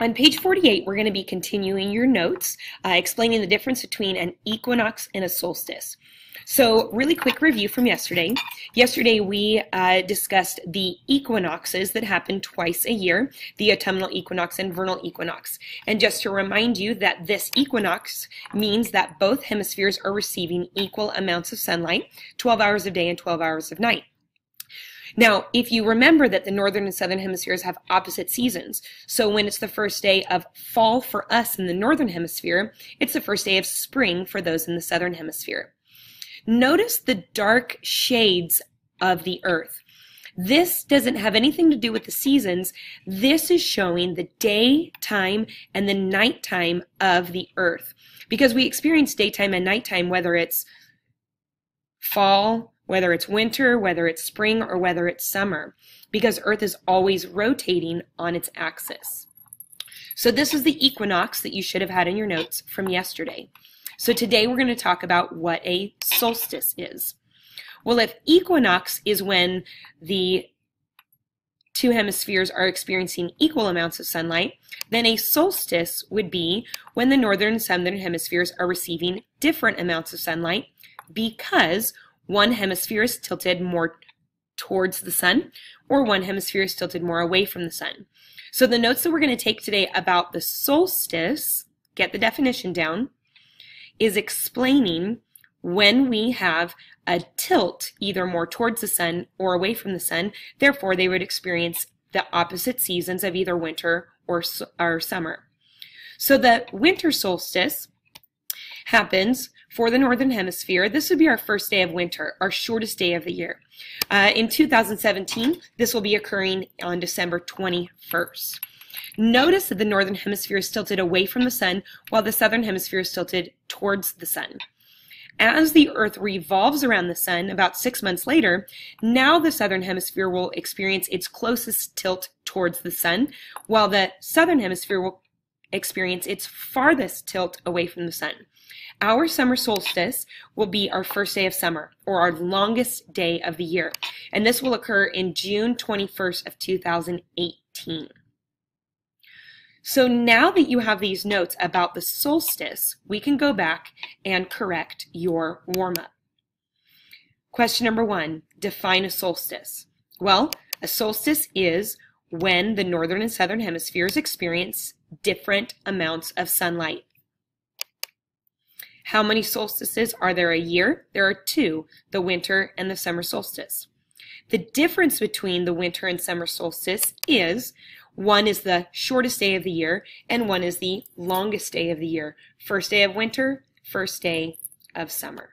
On page 48, we're going to be continuing your notes, explaining the difference between an equinox and a solstice. So really quick review from yesterday. Yesterday we discussed the equinoxes that happen twice a year, the autumnal equinox and vernal equinox. And just to remind you that this equinox means that both hemispheres are receiving equal amounts of sunlight, 12 hours of day and 12 hours of night. Now, if you remember that the northern and southern hemispheres have opposite seasons, so when it's the first day of fall for us in the northern hemisphere, it's the first day of spring for those in the southern hemisphere. Notice the dark shades of the earth. This doesn't have anything to do with the seasons. This is showing the daytime and the nighttime of the earth. Because we experience daytime and nighttime whether it's fall, whether it's winter, whether it's spring, or whether it's summer, because Earth is always rotating on its axis. So this is the equinox that you should have had in your notes from yesterday. So today we're going to talk about what a solstice is. Well, if equinox is when the two hemispheres are experiencing equal amounts of sunlight, then a solstice would be when the northern and southern hemispheres are receiving different amounts of sunlight because one hemisphere is tilted more towards the sun, or one hemisphere is tilted more away from the sun. So the notes that we're going to take today about the solstice, get the definition down, is explaining when we have a tilt either more towards the sun or away from the sun, therefore they would experience the opposite seasons of either winter or summer. So the winter solstice happens for the northern hemisphere. This would be our first day of winter, our shortest day of the year. In 2017, this will be occurring on December 21st. Notice that the northern hemisphere is tilted away from the sun while the southern hemisphere is tilted towards the sun. As the Earth revolves around the sun about 6 months later, now the southern hemisphere will experience its closest tilt towards the sun, while the southern hemisphere will experience its farthest tilt away from the sun. Our summer solstice will be our first day of summer, or our longest day of the year, and this will occur in June 21st of 2018. So now that you have these notes about the solstice, we can go back and correct your warm-up. Question number 1, define a solstice. Well, a solstice is when the northern and southern hemispheres experience different amounts of sunlight. How many solstices are there a year? There are 2, the winter and the summer solstice. The difference between the winter and summer solstice is one is the shortest day of the year and one is the longest day of the year. First day of winter, first day of summer.